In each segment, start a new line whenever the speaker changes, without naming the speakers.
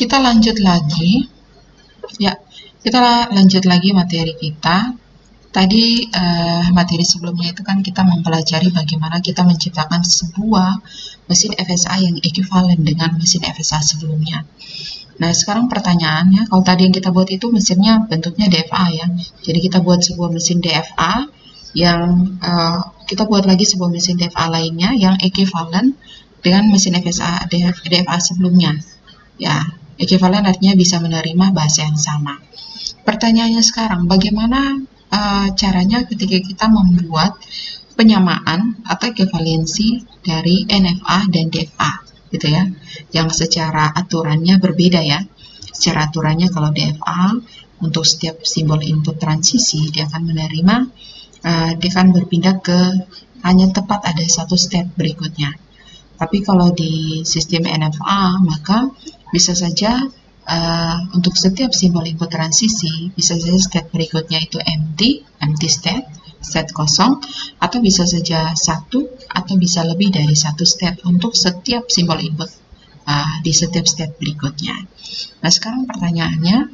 kita lanjut lagi. Ya, kita lanjut lagi materi kita. Tadi materi sebelumnya itu kan kita mempelajari bagaimana kita menciptakan sebuah mesin FSA yang ekuivalen dengan mesin FSA sebelumnya. Nah, sekarang pertanyaannya, kalau tadi yang kita buat itu mesinnya bentuknya DFA ya. Jadi kita buat sebuah mesin DFA yang kita buat lagi sebuah mesin DFA lainnya yang ekuivalen dengan mesin FSA DFA sebelumnya. Ya, ekuivalen artinya bisa menerima bahasa yang sama. Pertanyaannya sekarang, bagaimana caranya ketika kita membuat penyamaan atau ekuivalensi dari NFA dan DFA gitu ya, yang secara aturannya berbeda ya. Secara aturannya kalau DFA untuk setiap simbol input transisi dia akan menerima, dia akan berpindah ke hanya tepat ada satu step berikutnya. Tapi kalau di sistem NFA maka bisa saja untuk setiap simbol input transisi bisa saja state berikutnya itu empty state kosong, atau bisa saja satu atau bisa lebih dari satu state untuk setiap simbol input di setiap state berikutnya. Nah, sekarang pertanyaannya,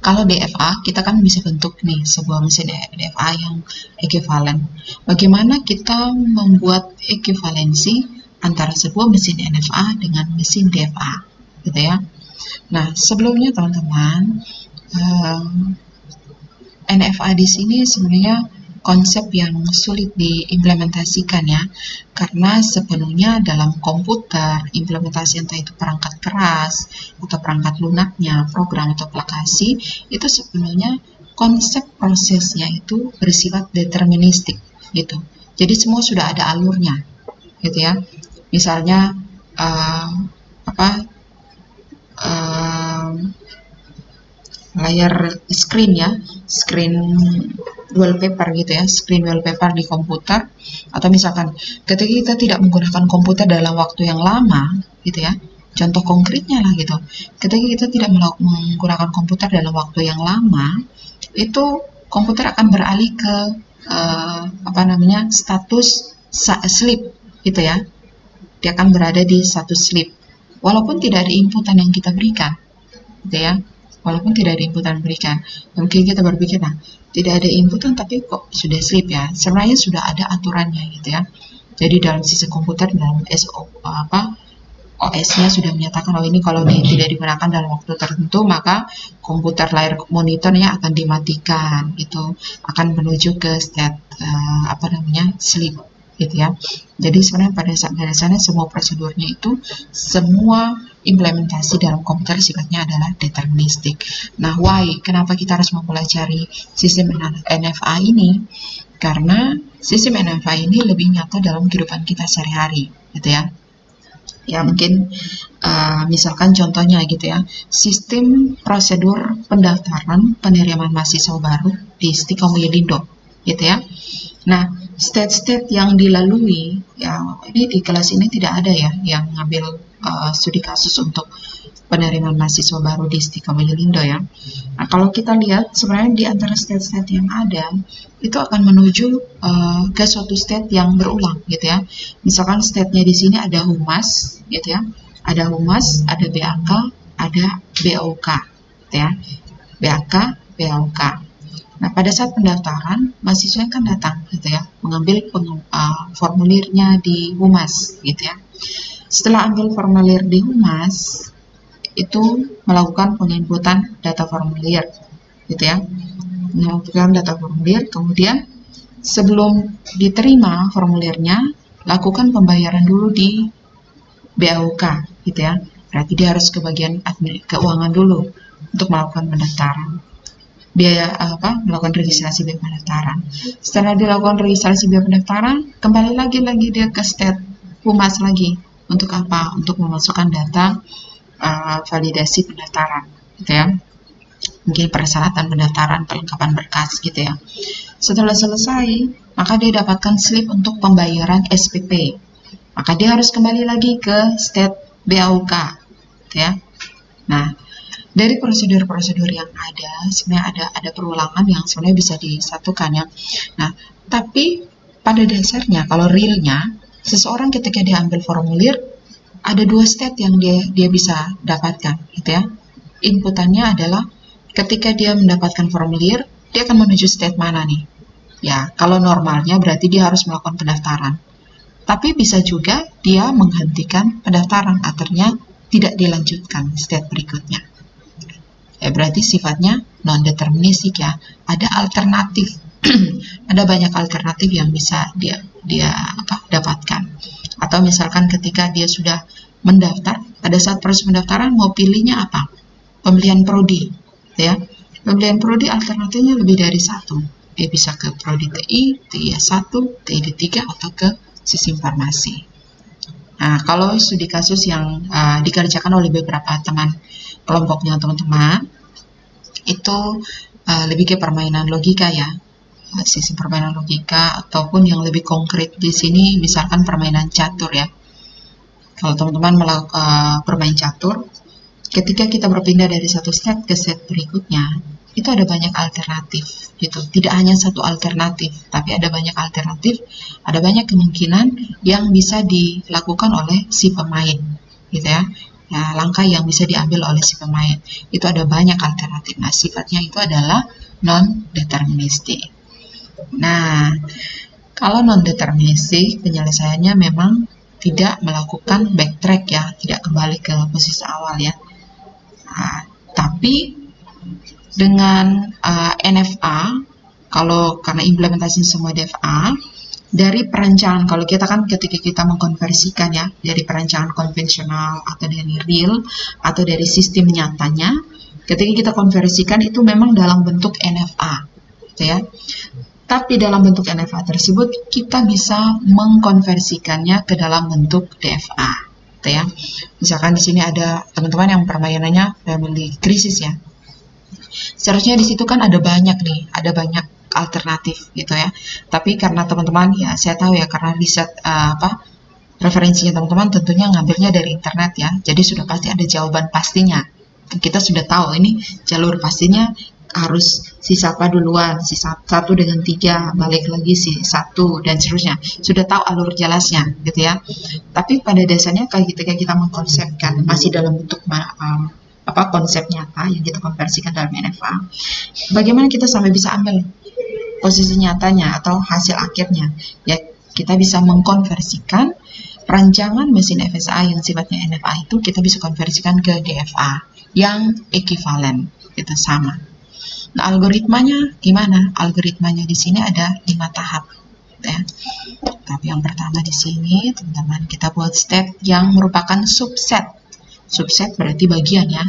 kalau DFA kita kan bisa bentuk nih sebuah mesin DFA yang ekuivalen. Bagaimana kita membuat ekuivalensi antara sebuah mesin NFA dengan mesin DFA gitu ya. Nah, sebelumnya teman-teman, NFA di sini sebenarnya konsep yang sulit diimplementasikan ya, karena sepenuhnya dalam komputer, implementasi entah itu perangkat keras atau perangkat lunaknya, program atau aplikasi, itu sepenuhnya konsep prosesnya itu bersifat deterministik gitu. Jadi semua sudah ada alurnya gitu ya. Misalnya layar screen ya, screen wallpaper gitu ya, screen wallpaper di komputer, atau misalkan ketika kita tidak menggunakan komputer dalam waktu yang lama gitu ya, contoh konkretnya lah gitu, ketika kita tidak menggunakan komputer dalam waktu yang lama, itu komputer akan beralih ke status sleep gitu ya, dia akan berada di status sleep walaupun tidak ada inputan yang kita berikan gitu ya. Walaupun tidak ada inputan berikan, mungkin kita berpikir, nah, tidak ada inputan tapi kok sudah sleep ya. Sebenarnya sudah ada aturannya gitu ya. Jadi dalam sisi komputer, dalam OS-nya sudah menyatakan, oh ini kalau tidak digunakan dalam waktu tertentu, maka komputer layar monitornya akan dimatikan, itu akan menuju ke state sleep gitu ya. Jadi sebenarnya pada dasarnya semua prosedurnya itu, semua implementasi dalam komputer sifatnya adalah deterministik. Nah, why? Kenapa kita harus mempelajari sistem NFA ini? Karena sistem NFA ini lebih nyata dalam kehidupan kita sehari-hari, gitu ya. Ya mungkin misalkan contohnya gitu ya, sistem prosedur pendaftaran penerimaan mahasiswa baru di Stikomyelindo, gitu ya. Nah, state-state yang dilalui, ya ini di kelas ini tidak ada ya yang ngambil studi kasus untuk penerimaan mahasiswa baru di Stikomyelindo ya. Nah, kalau kita lihat sebenarnya di antara state-state yang ada itu akan menuju ke suatu state yang berulang gitu ya. Misalkan state-nya di sini ada humas gitu ya. Ada humas, ada BAK, ada BOK gitu ya. BAK, BOK. Nah, pada saat pendaftaran, mahasiswa kan datang gitu ya, mengambil formulirnya di humas gitu ya. Setelah ambil formulir di humas, itu melakukan penginputan data formulir gitu ya. Melakukan data formulir, kemudian sebelum diterima formulirnya, lakukan pembayaran dulu di BAUK gitu ya. Berarti dia harus ke bagian keuangan dulu untuk melakukan pendaftaran. Melakukan registrasi biaya pendaftaran. Setelah dilakukan registrasi biaya pendaftaran, kembali lagi dia ke state humas lagi. Untuk apa? Untuk memasukkan data validasi pendaftaran, gitu ya. Mungkin persyaratan pendaftaran, perlengkapan berkas, gitu ya. Setelah selesai, maka dia dapatkan slip untuk pembayaran SPP. Maka dia harus kembali lagi ke state BAUK, gitu ya. Nah, dari prosedur-prosedur yang ada, sebenarnya ada perulangan yang sebenarnya bisa disatukan ya. Nah, tapi pada dasarnya kalau realnya, seseorang ketika dia ambil formulir, ada dua state yang dia bisa dapatkan gitu gitu ya. Inputannya adalah ketika dia mendapatkan formulir, dia akan menuju state mana nih? Ya, kalau normalnya berarti dia harus melakukan pendaftaran. Tapi bisa juga dia menghentikan pendaftaran, artinya tidak dilanjutkan state berikutnya. Ya, berarti sifatnya non-deterministik ya. Ada alternatif. Ada banyak alternatif yang bisa dia dapatkan. Atau misalkan ketika dia sudah mendaftar, pada saat proses pendaftaran mau pilihnya apa? Pemilihan prodi, ya. Pemilihan prodi alternatifnya lebih dari satu. Dia bisa ke prodi TI, TI S1, TI D3 atau ke sistem farmasi. Nah, kalau studi kasus yang dikerjakan oleh beberapa teman kelompoknya teman-teman, itu lebih ke permainan logika ya, sisi permainan logika, ataupun yang lebih konkret di sini misalkan permainan catur ya. Kalau teman-teman bermain catur, ketika kita berpindah dari satu set ke set berikutnya, itu ada banyak alternatif gitu. Tidak hanya satu alternatif, tapi ada banyak alternatif, ada banyak kemungkinan yang bisa dilakukan oleh si pemain gitu ya. Ya, langkah yang bisa diambil oleh si pemain. Itu ada banyak alternatif. Nah, sifatnya itu adalah non-deterministik. Nah, kalau non-deterministik, penyelesaiannya memang tidak melakukan backtrack ya, tidak kembali ke posisi awal ya. Nah, tapi dengan NFA, kalau karena implementasi semua DFA, dari perancangan, kalau kita kan ketika kita mengkonversikan ya, dari perancangan konvensional atau dari real atau dari sistem nyatanya, ketika kita konversikan itu memang dalam bentuk NFA, gitu ya. Tapi dalam bentuk NFA tersebut kita bisa mengkonversikannya ke dalam bentuk DFA, gitu ya. Misalkan di sini ada teman-teman yang permainannya family crisis ya. Seharusnya di situ kan ada banyak nih, ada banyak alternatif gitu ya. Tapi karena teman-teman ya, saya tahu ya karena riset referensinya teman-teman tentunya ngambilnya dari internet ya. Jadi sudah pasti ada jawaban pastinya. Kita sudah tahu ini jalur pastinya harus si siapa duluan, si 1 dengan 3, balik lagi si 1 dan seterusnya. Sudah tahu alur jelasnya gitu ya. Tapi pada dasarnya ketika kita mengkonsepkan masih dalam bentuk konsep nyata yang kita konversikan dalam NFA, bagaimana kita sampai bisa ambil posisi nyatanya atau hasil akhirnya ya, kita bisa mengkonversikan perancangan mesin FSA yang sifatnya NFA itu kita bisa konversikan ke DFA yang ekuivalen, itu sama. Nah, algoritmanya gimana? Algoritmanya di sini ada 5 tahap ya. Tapi yang pertama di sini teman-teman kita buat step yang merupakan subset. Subset berarti bagian ya,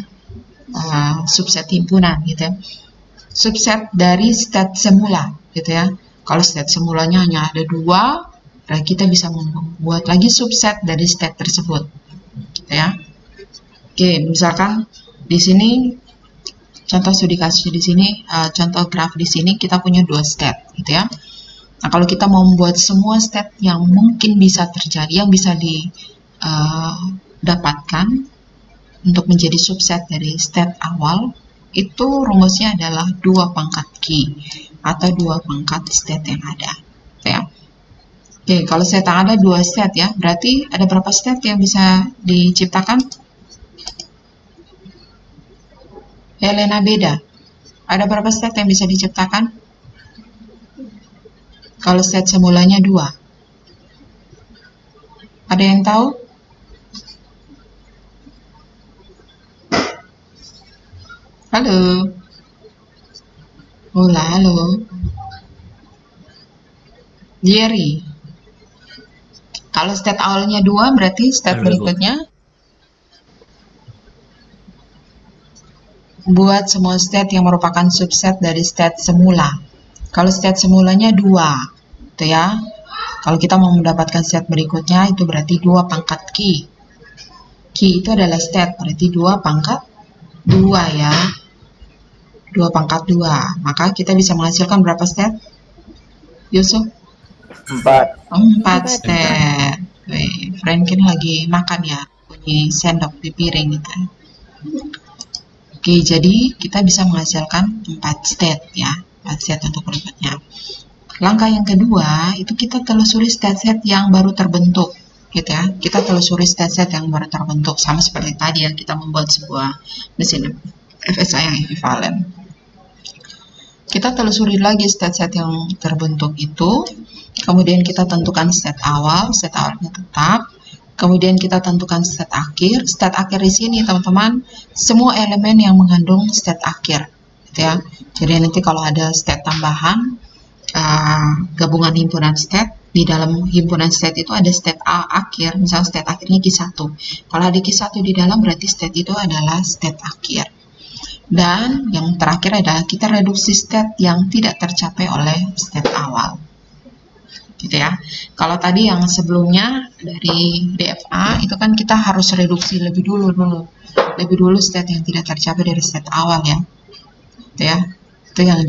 subset himpunan gitu ya. Subset dari state semula gitu ya. Kalau state semulanya hanya ada 2, berarti kita bisa membuat lagi subset dari state tersebut gitu ya. Oke, misalkan di sini contoh studi kasus di sini, contoh graf di sini kita punya 2 state gitu ya. Nah, kalau kita mau membuat semua state yang mungkin bisa terjadi, yang bisa didapatkan untuk menjadi subset dari state awal, itu rumusnya adalah 2 pangkat key atau 2 pangkat state yang ada ya. Oke, kalau state yang ada 2 state ya, berarti ada berapa state yang bisa diciptakan? Helena beda. Ada berapa state yang bisa diciptakan? Kalau state semulanya 2. Ada yang tahu? Halo. Hola, halo. Jerry. Kalau state awalnya 2, berarti state berikutnya buat semua state yang merupakan subset dari state semula. Kalau state semulanya 2, itu ya. Kalau kita mau mendapatkan state berikutnya, itu berarti 2 pangkat key. Key itu adalah state, berarti 2 pangkat 2 ya. 2 pangkat 2. Maka kita bisa menghasilkan berapa state? Yusuf? 4 state. Franklin lagi makan ya, bunyi sendok di piring gitu. Oke, jadi kita bisa menghasilkan 4 state ya, 4 state untuk berikutnya. Langkah yang kedua, itu kita telusuri state-state yang baru terbentuk. gitu ya. Kita telusuri state-state yang baru terbentuk, sama seperti tadi ya, kita membuat sebuah mesin FSA yang ekuivalen. Kita telusuri lagi state-state yang terbentuk itu, kemudian kita tentukan state awalnya tetap, kemudian kita tentukan state akhir. State akhir di sini teman-teman, semua elemen yang mengandung state akhir, gitu ya. Jadi nanti kalau ada state tambahan, gabungan himpunan state, di dalam himpunan state itu ada state akhir, misalnya state akhirnya Q1. Kalau ada Q1 di dalam, berarti state itu adalah state akhir. Dan yang terakhir adalah kita reduksi state yang tidak tercapai oleh state awal, gitu ya. Kalau tadi yang sebelumnya dari DFA itu kan kita harus reduksi lebih dulu state yang tidak tercapai dari state awal ya, gitu ya. Itu yang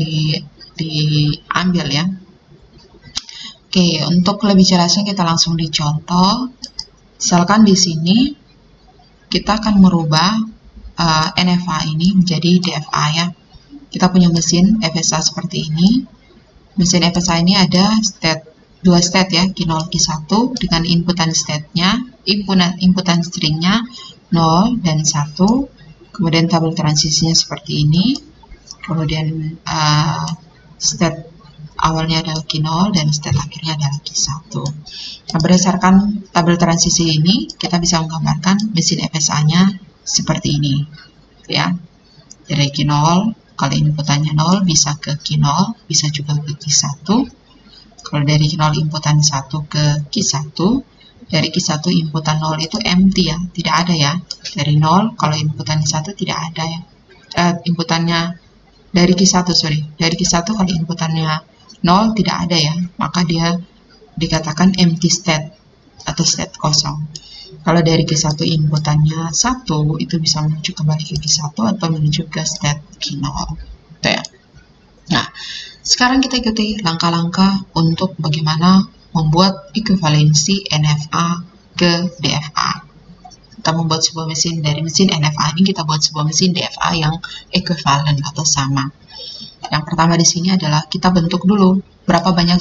diambil ya. Oke, untuk lebih jelasnya kita langsung dicontoh. Misalkan di sini kita akan merubah NFA ini menjadi DFA ya. Kita punya mesin FSA seperti ini. Mesin FSA ini ada dua state ya, Q0, Q1 dengan inputan state-nya, inputan stringnya 0 dan 1. Kemudian tabel transisinya seperti ini. Kemudian state awalnya adalah Q0 dan state akhirnya adalah Q1. Nah, berdasarkan tabel transisi ini, kita bisa menggambarkan mesin FSA-nya seperti ini, ya. Dari Q0, kalau inputannya 0 bisa ke Q0, bisa juga ke Q1. Kalau dari Q0 inputan 1 ke Q1, dari Q1 inputan 0 itu empty ya, tidak ada ya. Dari 0, kalau inputan 1 tidak ada ya. Inputannya dari Q1, dari Q1 kalau inputannya 0 tidak ada ya, maka dia dikatakan empty state atau state kosong. Kalau dari Q1 inputannya 1, itu bisa menuju kembali ke Q1 atau menuju ke state Q0. Ya. Nah, sekarang kita ikuti langkah-langkah untuk bagaimana membuat ekuivalensi NFA ke DFA. Kita membuat sebuah mesin, dari mesin NFA ini kita buat sebuah mesin DFA yang ekuivalen atau sama. Yang pertama di sini adalah kita bentuk dulu berapa banyak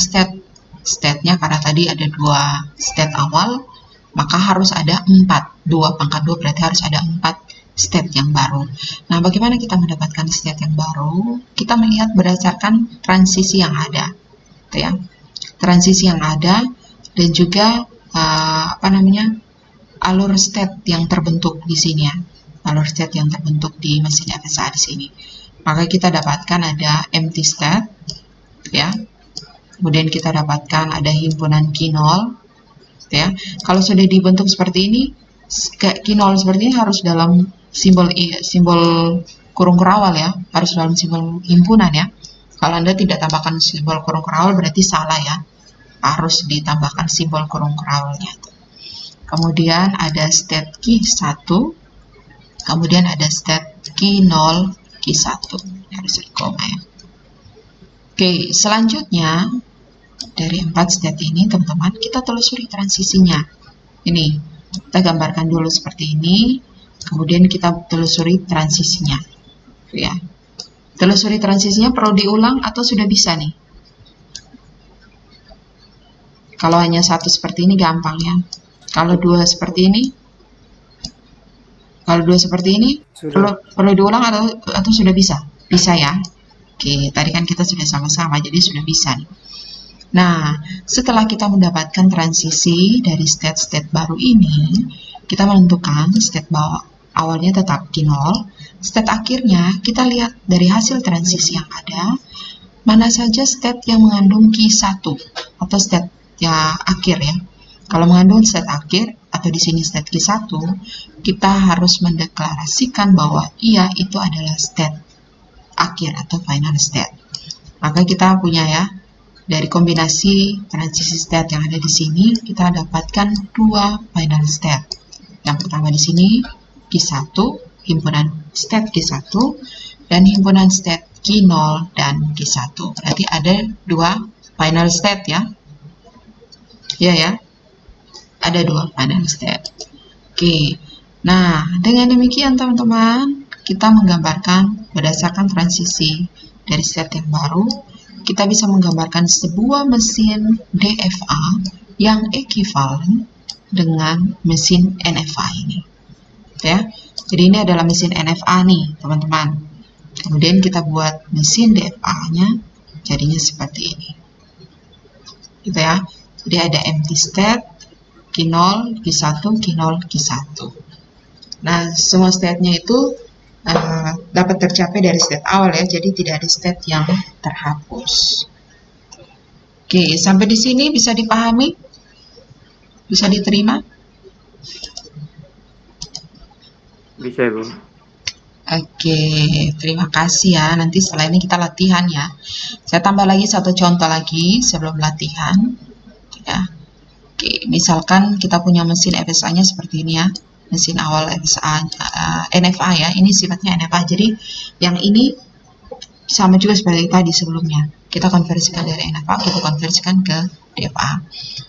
state-nya, karena tadi ada 2 state awal, maka harus ada 4. 2 pangkat 2 berarti harus ada 4 state yang baru. Nah, bagaimana kita mendapatkan state yang baru? Kita melihat berdasarkan transisi yang ada, gitu ya. Transisi yang ada dan juga alur state yang terbentuk di sini ya. Alur state yang terbentuk di mesin FSA di sini. Maka kita dapatkan ada empty state, ya. Kemudian kita dapatkan ada himpunan Q0, ya. Kalau sudah dibentuk seperti ini, Q0 seperti ini harus dalam simbol kurung kerawal ya, harus dalam simbol himpunan ya. Kalau Anda tidak tambahkan simbol kurung kerawal berarti salah ya, harus ditambahkan simbol kurung kerawalnya. Kemudian ada state Q1, kemudian ada state Q0, Q1, harus di koma ya. Oke, selanjutnya dari 4 state ini teman-teman, kita telusuri transisinya. Ini kita gambarkan dulu seperti ini, kemudian kita telusuri transisinya, ya. Telusuri transisinya perlu diulang atau sudah bisa nih? Kalau hanya 1 seperti ini gampang ya. Kalau 2 seperti ini, perlu diulang atau sudah bisa? Bisa ya. Oke, tadi kan kita sudah sama-sama, jadi sudah bisa nih. Nah, setelah kita mendapatkan transisi dari state-state baru ini, kita menentukan state awalnya tetap Q0, state akhirnya kita lihat dari hasil transisi yang ada, mana saja state yang mengandung Q1 atau state ya akhir ya. Kalau mengandung state akhir atau di sini state Q1, kita harus mendeklarasikan bahwa ia itu adalah state akhir atau final state. Maka kita punya ya, dari kombinasi transisi state yang ada di sini, kita dapatkan 2 final state. Yang pertama di sini Q1, himpunan state Q1, dan himpunan state Q0 dan Q1. Berarti ada 2 final state ya. Ya ya. Ada 2 final state. Oke. Nah, dengan demikian teman-teman, kita menggambarkan berdasarkan transisi dari state yang baru, kita bisa menggambarkan sebuah mesin DFA yang ekuivalen dengan mesin NFA ini. Ya. Jadi ini adalah mesin NFA nih, teman-teman. Kemudian kita buat mesin DFA-nya jadinya seperti ini. Gitu ya. Jadi ada empty state, Q0, Q1, Q0, Q1. Nah, semua state-nya itu dapat tercapai dari state awal ya, jadi tidak ada state yang terhapus. Oke, sampai di sini bisa dipahami? Bisa diterima?
Bisa, Ibu.
Oke, terima kasih ya. Nanti setelah ini kita latihan ya. Saya tambah lagi satu contoh lagi sebelum latihan. Ya. Oke, misalkan kita punya mesin FSA-nya seperti ini ya. Mesin awal FSA, NFA ya. Ini sifatnya NFA. Jadi yang ini sama juga seperti tadi sebelumnya. Kita konversikan dari NFA, kita konversikan ke DFA.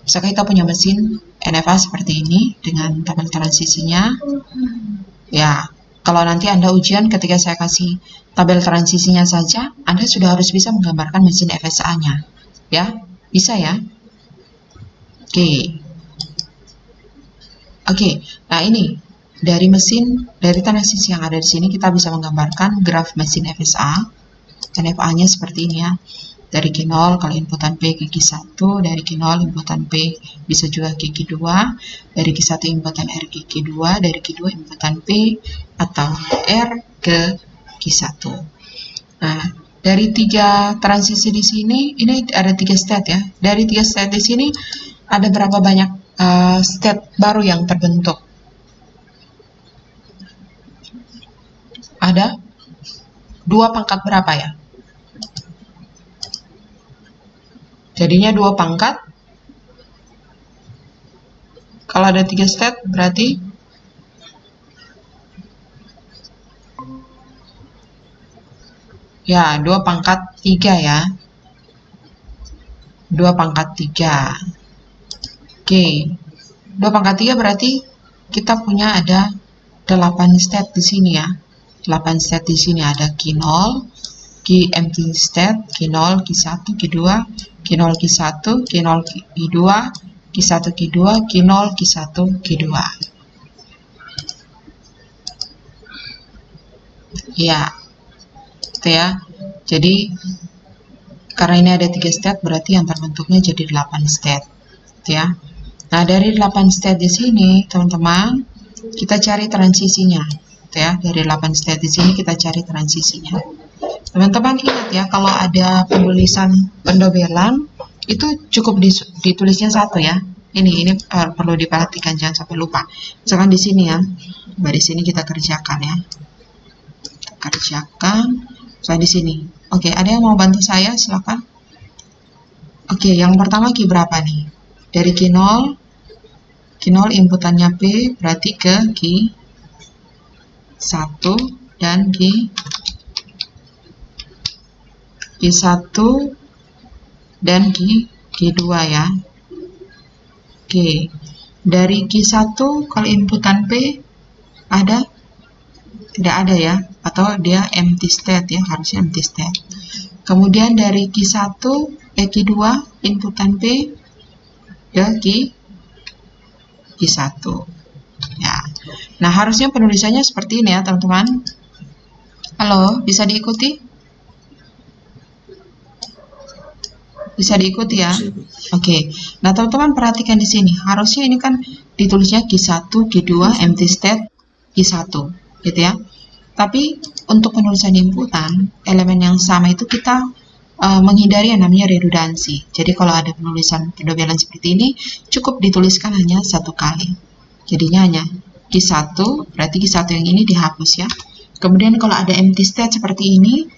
Misalkan kita punya mesin NFA seperti ini dengan tabel transisinya. Ya, kalau nanti Anda ujian ketika saya kasih tabel transisinya saja, Anda sudah harus bisa menggambarkan mesin FSA-nya. Ya, bisa ya? Oke. Nah ini dari transisi yang ada di sini kita bisa menggambarkan graf mesin FSA. NFA-nya seperti ini ya. Dari Q0 kalau inputan P ke Q1, dari Q0 inputan P bisa juga ke Q2, dari Q1 inputan R ke Q2, dari Q2 inputan P atau R ke Q1. Nah, dari 3 transisi di sini, ini ada 3 state ya. Dari 3 state di sini, ada berapa banyak state baru yang terbentuk? Ada 2 pangkat berapa ya? Jadinya 2 pangkat. Kalau ada 3 state berarti ya 2 pangkat 3 ya. 2 pangkat 3. Oke. 2 pangkat 3 berarti kita punya ada 8 state di sini ya. 8 state di sini ada Q0, Q empty state, Q0, Q1, Q2, Q0, Q1, Q0, Q2, Q1, Q2, Q0, Q1, Q2. Ya, itu ya. Jadi, karena ini ada 3 state, berarti yang terbentuknya jadi 8 state. Gitu ya. Nah, dari 8 state di sini, teman-teman, kita cari transisinya. Gitu ya. Dari 8 state di sini, kita cari transisinya. Teman-teman ingat ya, kalau ada penulisan pendobelan itu cukup ditulisnya satu ya. Ini perlu diperhatikan, jangan sampai lupa. Misalkan di sini ya, di sini kita kerjakan ya. Kita kerjakan. So di sini. Oke, ada yang mau bantu saya? Silakan. Oke, yang pertama Q berapa nih? Dari Q0 inputannya P berarti ke Q1 dan Q1 dan Q2 ya. Oke. Dari Q1 kalau inputan P ada? Tidak ada ya. Atau dia empty state ya. Harusnya empty state. Kemudian dari Q1 Q2 inputan P ke Q1. Ya. Nah, harusnya penulisannya seperti ini ya, teman-teman. Halo, bisa diikuti? Bisa diikuti ya? Oke. Nah, teman-teman perhatikan di sini. Harusnya ini kan ditulisnya Q1, Q2, empty state, Q1. Gitu ya. Tapi untuk penulisan inputan, elemen yang sama itu kita menghindari yang namanya redundansi. Jadi kalau ada penulisan pendobelan seperti ini, cukup dituliskan hanya satu kali. Jadinya hanya Q1, berarti Q1 yang ini dihapus ya. Kemudian kalau ada empty state seperti ini,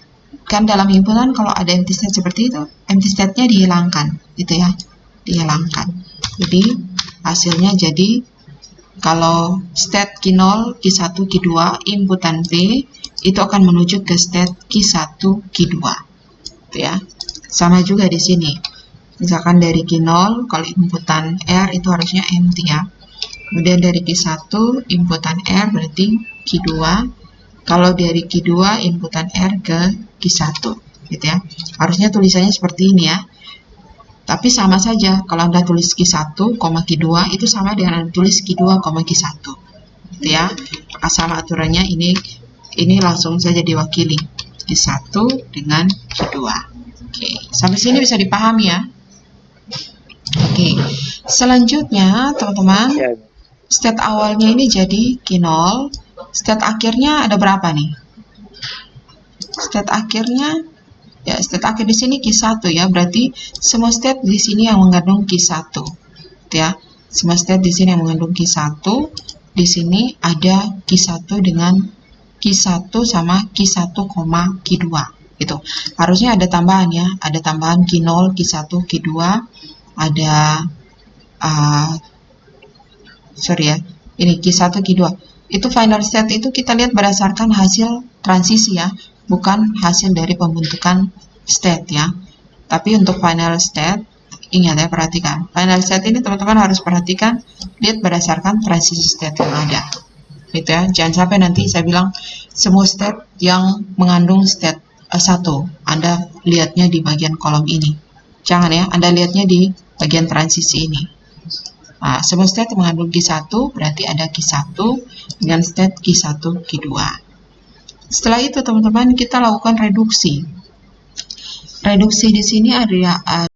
kan dalam inputan kalau ada empty state seperti itu, empty state-nya dihilangkan, gitu ya, dihilangkan. Jadi hasilnya jadi kalau state Q0, Q1, Q2, inputan P itu akan menuju ke state Q1, Q2, gitu ya. Sama juga di sini. Misalkan dari Q0, kalau inputan R itu harusnya empty ya. Kemudian dari Q1, inputan R berarti Q2. Kalau dari Q2 inputan R ke Q1 gitu ya. Harusnya tulisannya seperti ini ya. Tapi sama saja, kalau Anda tulis Q1, Q2 itu sama dengan Anda tulis Q2, Q1. Gitu ya. Maka sama aturannya ini langsung saja diwakili. Q1 dengan Q2. Oke, sampai sini bisa dipahami ya. Oke, selanjutnya teman-teman,
Ya.
state awalnya ini jadi Q0, state akhirnya ada berapa nih? State akhirnya, ya state akhir di sini Q1 ya, berarti semua state di sini yang mengandung Q1. Ya, semua state di sini yang mengandung Q1, di sini ada Q1 dengan Q1 sama Q1, Q2 gitu. Harusnya ada tambahan ya, ada tambahan Q0, Q1, Q2, ada sorry ya, ini Q1, Q2. Itu final state itu kita lihat berdasarkan hasil transisi ya, bukan hasil dari pembentukan state ya. Tapi untuk final state, ingat ya, perhatikan. Final state ini teman-teman harus perhatikan, lihat berdasarkan transisi state yang ada. Gitu ya, jangan sampai nanti saya bilang semua state yang mengandung state 1, Anda lihatnya di bagian kolom ini. Jangan ya, Anda lihatnya di bagian transisi ini. Nah, semua state mengandung Q1, berarti ada Q1 dengan state Q1, Q2. Setelah itu teman-teman kita lakukan reduksi. Reduksi di sini ada